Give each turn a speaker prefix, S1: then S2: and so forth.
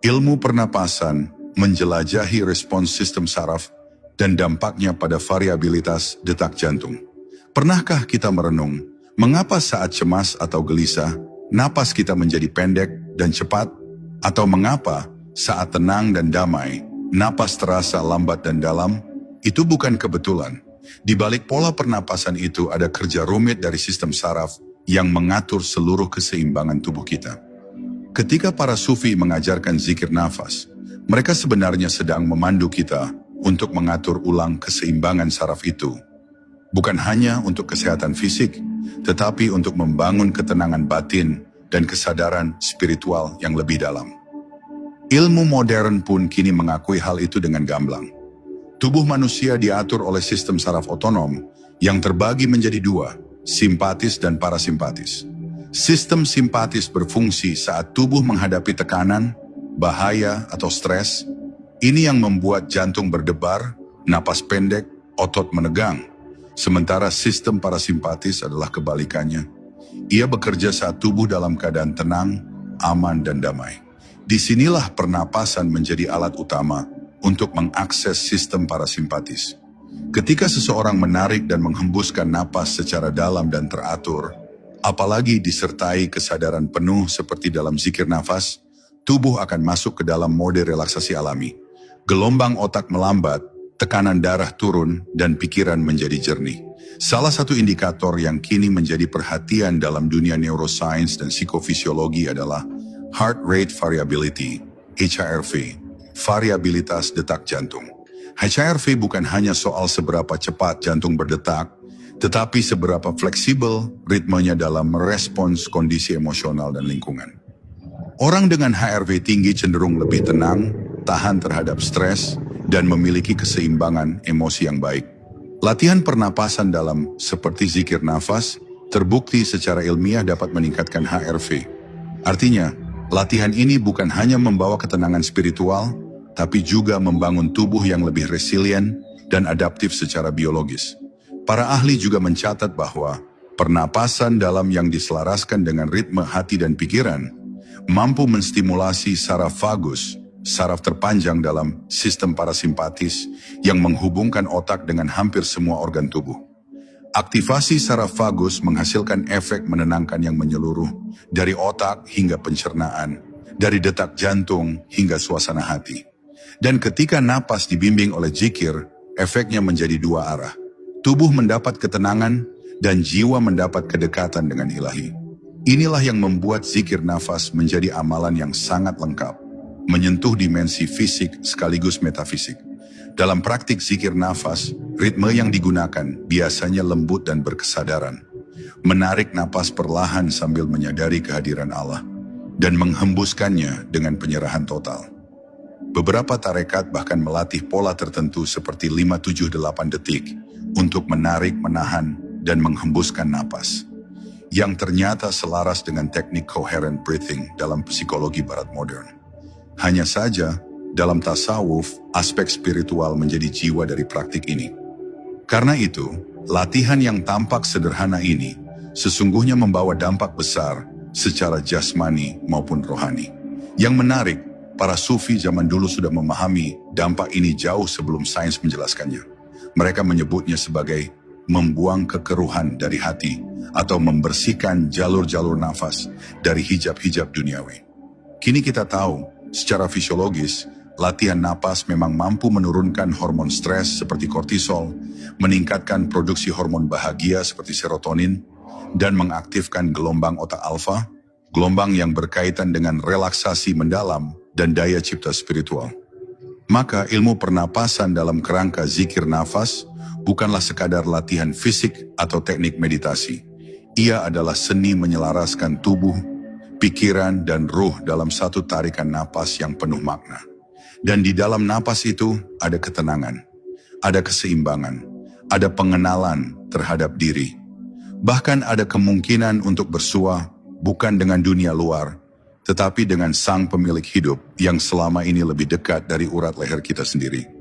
S1: Ilmu pernapasan menjelajahi respons sistem saraf dan dampaknya pada variabilitas detak jantung. Pernahkah kita merenung, mengapa saat cemas atau gelisah, napas kita menjadi pendek dan cepat? Atau mengapa saat tenang dan damai, napas terasa lambat dan dalam? Itu bukan kebetulan. Di balik pola pernapasan itu ada kerja rumit dari sistem saraf yang mengatur seluruh keseimbangan tubuh kita. Ketika para sufi mengajarkan zikir nafas, mereka sebenarnya sedang memandu kita untuk mengatur ulang keseimbangan saraf itu. Bukan hanya untuk kesehatan fisik, tetapi untuk membangun ketenangan batin dan kesadaran spiritual yang lebih dalam. Ilmu modern pun kini mengakui hal itu dengan gamblang. Tubuh manusia diatur oleh sistem saraf otonom yang terbagi menjadi dua, simpatis dan parasimpatis. Sistem simpatis berfungsi saat tubuh menghadapi tekanan, bahaya atau stres. Ini yang membuat jantung berdebar, napas pendek, otot menegang. Sementara sistem parasimpatis adalah kebalikannya. Ia bekerja saat tubuh dalam keadaan tenang, aman dan damai. Disinilah pernapasan menjadi alat utama untuk mengakses sistem parasimpatis. Ketika seseorang menarik dan menghembuskan napas secara dalam dan teratur, apalagi disertai kesadaran penuh seperti dalam zikir nafas, tubuh akan masuk ke dalam mode relaksasi alami. Gelombang otak melambat, tekanan darah turun, dan pikiran menjadi jernih. Salah satu indikator yang kini menjadi perhatian dalam dunia neuroscience dan psikofisiologi adalah heart rate variability, HRV, variabilitas detak jantung. HRV bukan hanya soal seberapa cepat jantung berdetak, tetapi seberapa fleksibel ritmenya dalam merespons kondisi emosional dan lingkungan. Orang dengan HRV tinggi cenderung lebih tenang, tahan terhadap stres, dan memiliki keseimbangan emosi yang baik. Latihan pernapasan dalam seperti zikir nafas terbukti secara ilmiah dapat meningkatkan HRV. Artinya, latihan ini bukan hanya membawa ketenangan spiritual, tapi juga membangun tubuh yang lebih resilient dan adaptif secara biologis. Para ahli juga mencatat bahwa pernapasan dalam yang diselaraskan dengan ritme hati dan pikiran mampu menstimulasi saraf vagus, saraf terpanjang dalam sistem parasimpatis yang menghubungkan otak dengan hampir semua organ tubuh. Aktivasi saraf vagus menghasilkan efek menenangkan yang menyeluruh dari otak hingga pencernaan, dari detak jantung hingga suasana hati. Dan ketika napas dibimbing oleh zikir, efeknya menjadi dua arah. Tubuh mendapat ketenangan dan jiwa mendapat kedekatan dengan ilahi. Inilah yang membuat zikir nafas menjadi amalan yang sangat lengkap, menyentuh dimensi fisik sekaligus metafisik. Dalam praktik zikir nafas, ritme yang digunakan biasanya lembut dan berkesadaran. Menarik napas perlahan sambil menyadari kehadiran Allah, dan menghembuskannya dengan penyerahan total. Beberapa tarekat bahkan melatih pola tertentu seperti 5-7-8 detik untuk menarik, menahan, dan menghembuskan napas, yang ternyata selaras dengan teknik coherent breathing dalam psikologi barat modern. Hanya saja, dalam tasawuf, aspek spiritual menjadi jiwa dari praktik ini. Karena itu, latihan yang tampak sederhana ini sesungguhnya membawa dampak besar secara jasmani maupun rohani. Yang menarik, para sufi zaman dulu sudah memahami dampak ini jauh sebelum sains menjelaskannya. Mereka menyebutnya sebagai membuang kekeruhan dari hati atau membersihkan jalur-jalur nafas dari hijab-hijab duniawi. Kini kita tahu, secara fisiologis, latihan napas memang mampu menurunkan hormon stres seperti kortisol, meningkatkan produksi hormon bahagia seperti serotonin, dan mengaktifkan gelombang otak alfa, gelombang yang berkaitan dengan relaksasi mendalam dan daya cipta spiritual. Maka ilmu pernapasan dalam kerangka zikir nafas bukanlah sekadar latihan fisik atau teknik meditasi. Ia adalah seni menyelaraskan tubuh, pikiran dan ruh dalam satu tarikan napas yang penuh makna. Dan di dalam napas itu ada ketenangan, ada keseimbangan, ada pengenalan terhadap diri. Bahkan ada kemungkinan untuk bersua bukan dengan dunia luar, tetapi dengan sang pemilik hidup yang selama ini lebih dekat dari urat leher kita sendiri.